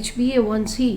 HbA1c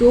2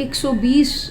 120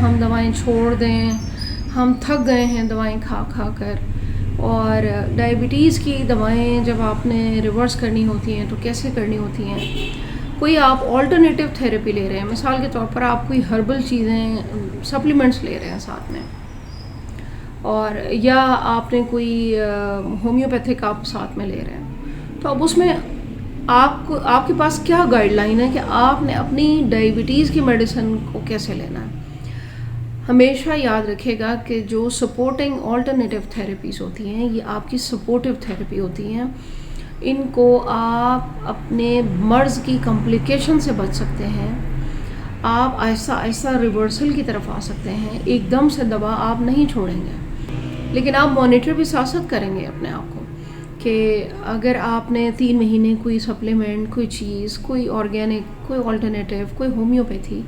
ہم دوائیں چھوڑ دیں، ہم تھک گئے ہیں دوائیں کھا کھا کر، اور ڈائبٹیز کی دوائیں جب آپ نے ریورس کرنی ہوتی ہیں تو کیسے کرنی ہوتی ہیں؟ کوئی آپ آلٹرنیٹیو تھیراپی لے رہے ہیں، مثال کے طور پر آپ کوئی ہربل چیزیں سپلیمنٹس لے رہے ہیں ساتھ میں، اور یا آپ نے کوئی ہومیوپیتھک آپ ساتھ میں لے رہے ہیں، تو اب اس میں آپ کے پاس کیا گائیڈ لائن ہے کہ آپ نے اپنی ڈائبٹیز کی میڈیسن کو کیسے لینا ہے؟ ہمیشہ یاد رکھے گا کہ جو سپورٹنگ آلٹرنیٹیو تھیراپیز ہوتی ہیں یہ آپ کی سپورٹیو تھیراپی ہوتی ہیں. ان کو آپ اپنے مرض کی کمپلیکیشن سے بچ سکتے ہیں، آپ آہستہ آہستہ ریورسل کی طرف آ سکتے ہیں. ایک دم سے دوا آپ نہیں چھوڑیں گے، لیکن آپ مانیٹر بھی ساتھ ساتھ کریں گے اپنے آپ کو کہ اگر آپ نے 3 مہینے کوئی سپلیمنٹ، کوئی چیز، کوئی آرگینک، کوئی آلٹرنیٹیو، کوئی ہومیوپیتھی،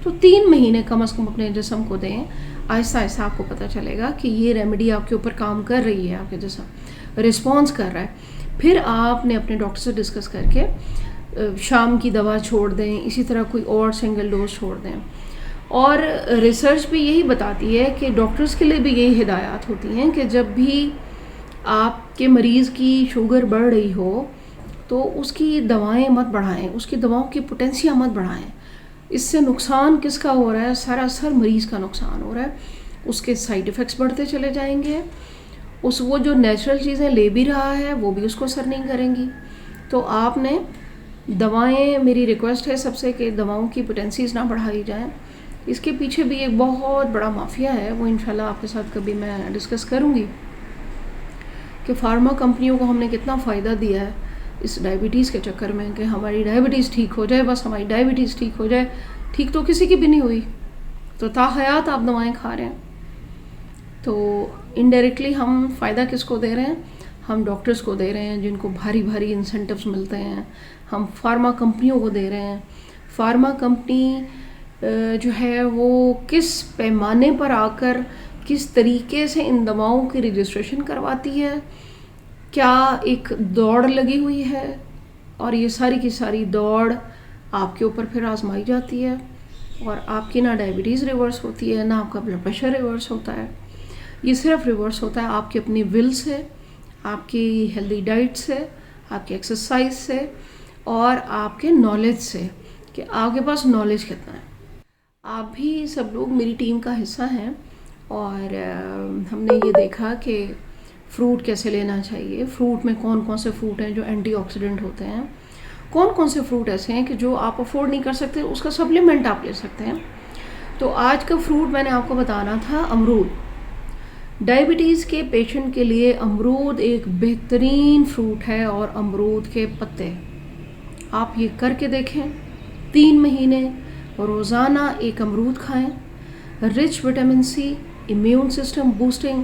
تو 3 مہینے کم از کم اپنے جسم کو دیں. آہستہ آہستہ آپ کو پتہ چلے گا کہ یہ ریمیڈی آپ کے اوپر کام کر رہی ہے، آپ کے جسم رسپانس کر رہا ہے. پھر آپ نے اپنے ڈاکٹر سے ڈسکس کر کے شام کی دوا چھوڑ دیں، اسی طرح کوئی اور سنگل ڈوز چھوڑ دیں. اور ریسرچ بھی یہی بتاتی ہے کہ ڈاکٹرز کے لیے بھی یہی ہدایات ہوتی ہیں کہ جب بھی آپ کے مریض کی شوگر بڑھ رہی ہو تو اس کی دوائیں مت بڑھائیں، اس کی دواؤں کی پوٹینسیا مت بڑھائیں. اس سے نقصان کس کا ہو رہا ہے؟ سراسر مریض کا نقصان ہو رہا ہے. اس کے سائیڈ ایفیکٹس بڑھتے چلے جائیں گے، وہ جو نیچرل چیزیں لے بھی رہا ہے وہ بھی اس کو اثر نہیں کریں گی. تو آپ نے دوائیں، میری ریکویسٹ ہے سب سے کہ دواؤں کی پوٹینسیز نہ بڑھائی جائیں. اس کے پیچھے بھی ایک بہت بڑا مافیا ہے، وہ انشاءاللہ آپ کے ساتھ کبھی میں ڈسکس کروں گی کہ فارما کمپنیوں کو ہم نے کتنا فائدہ دیا ہے اس ڈائبٹیز کے چکر میں کہ ہماری ڈائبٹیز ٹھیک ہو جائے، بس ہماری ڈائبٹیز ٹھیک ہو جائے. ٹھیک تو کسی کی بھی نہیں ہوئی، تو تا حیات آپ دوائیں کھا رہے ہیں. تو انڈائریکٹلی ہم فائدہ کس کو دے رہے ہیں؟ ہم ڈاکٹرز کو دے رہے ہیں جن کو بھاری بھاری انسینٹیوز ملتے ہیں. ہم فارما کمپنیوں کو دے رہے ہیں. فارما کمپنی جو ہے وہ کس پیمانے پر آ کر کس طریقے سے ان دواؤں کی رجسٹریشن کرواتی ہے، کیا ایک دوڑ لگی ہوئی ہے، اور یہ ساری کی ساری دوڑ آپ کے اوپر پھر آزمائی جاتی ہے، اور آپ کی نہ ڈائبٹیز ریورس ہوتی ہے، نہ آپ کا بلڈ پریشر ریورس ہوتا ہے. یہ صرف ریورس ہوتا ہے آپ کی اپنی ول سے، آپ کی ہیلدی ڈائٹ سے، آپ کی ایکسرسائز سے، اور آپ کے نالج سے کہ آپ کے پاس نالج کتنا ہے. آپ بھی سب لوگ میری ٹیم کا حصہ ہیں، اور ہم نے یہ دیکھا کہ فروٹ کیسے لینا چاہیے. فروٹ میں کون کون سے فروٹ ہیں جو اینٹی آکسیڈنٹ ہوتے ہیں، کون کون سے فروٹ ایسے ہیں کہ جو آپ افورڈ نہیں کر سکتے، اس کا سپلیمنٹ آپ لے سکتے ہیں. تو آج کا فروٹ میں نے آپ کو بتانا تھا امرود. ڈائبٹیز کے پیشنٹ کے لیے امرود ایک بہترین فروٹ ہے، اور امرود کے پتے آپ یہ کر کے دیکھیں. 3 مہینے روزانہ ایک امرود کھائیں. Rich vitamin C, immune system boosting,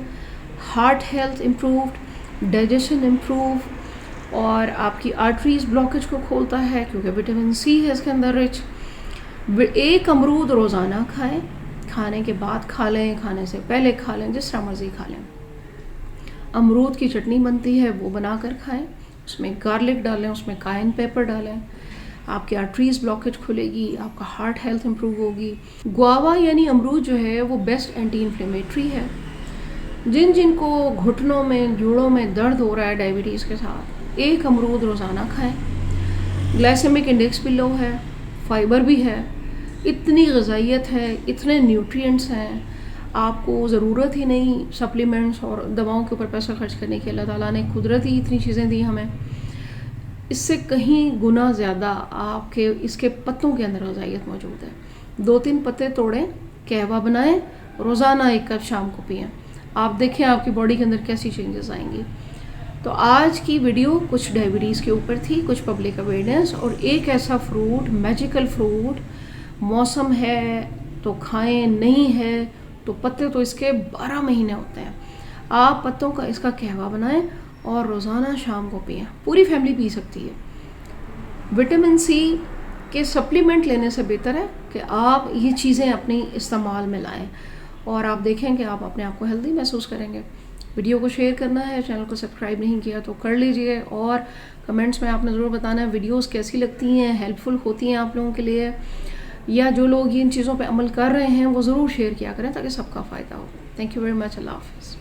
heart health improved, digestion improve, اور آپ کی آرٹریز بلاکیج کو کھولتا ہے کیونکہ وٹامن سی ہے اس کے اندر رچ. ایک امرود روزانہ کھائیں، کھانے کے بعد کھا لیں، کھانے سے پہلے کھا لیں، جس طرح مرضی کھا لیں. امرود کی چٹنی بنتی ہے وہ بنا کر کھائیں، اس میں گارلک ڈالیں، اس میں کائن پیپر ڈالیں. آپ کی آرٹریز بلاکیج کھلے گی، آپ کا ہارٹ ہیلتھ امپروو ہوگی. گوآوا یعنی امرود جو ہے وہ بیسٹ اینٹی انفلیمیٹری ہے. جن کو گھٹنوں میں، جوڑوں میں درد ہو رہا ہے ڈائبٹیز کے ساتھ، ایک امرود روزانہ کھائیں. گلائسیمک انڈیکس بھی لو ہے، فائبر بھی ہے، اتنی غذائیت ہے، اتنے نیوٹرینٹس ہیں، آپ کو ضرورت ہی نہیں سپلیمنٹس اور دواؤں کے اوپر پیسہ خرچ کرنے کی. اللہ تعالیٰ نے قدرتی اتنی چیزیں دی ہمیں، اس سے کہیں گنا زیادہ آپ کے اس کے پتوں کے اندر غذائیت موجود ہے. 2-3 پتے توڑیں، قہوہ بنائیں، روزانہ 1 کپ شام کو پئیں. آپ دیکھیں آپ کی باڈی کے اندر کیسی چینجز آئیں گی. تو آج کی ویڈیو کچھ ڈائبٹیز کے اوپر تھی، کچھ پبلک اویئرنیس، اور ایک ایسا فروٹ، میجیکل فروٹ، موسم ہے تو کھائیں، نہیں ہے تو پتے تو اس کے 12 مہینے ہوتے ہیں. آپ پتوں کا اس کا قہوہ بنائیں اور روزانہ شام کو پئیں. پوری فیملی پی سکتی ہے. وٹامن سی کے سپلیمنٹ لینے سے بہتر ہے کہ آپ یہ چیزیں اپنی استعمال میں لائیں، اور آپ دیکھیں کہ آپ اپنے آپ کو ہیلدی محسوس کریں گے. ویڈیو کو شیئر کرنا ہے, چینل کو سبسکرائب نہیں کیا تو کر لیجئے, اور کمنٹس میں آپ نے ضرور بتانا ہے ویڈیوز کیسی لگتی ہیں, ہیلپ فل ہوتی ہیں آپ لوگوں کے لیے, یا جو لوگ ان چیزوں پہ عمل کر رہے ہیں وہ ضرور شیئر کیا کریں تاکہ سب کا فائدہ ہو. Thank you very much. اللہ حافظ.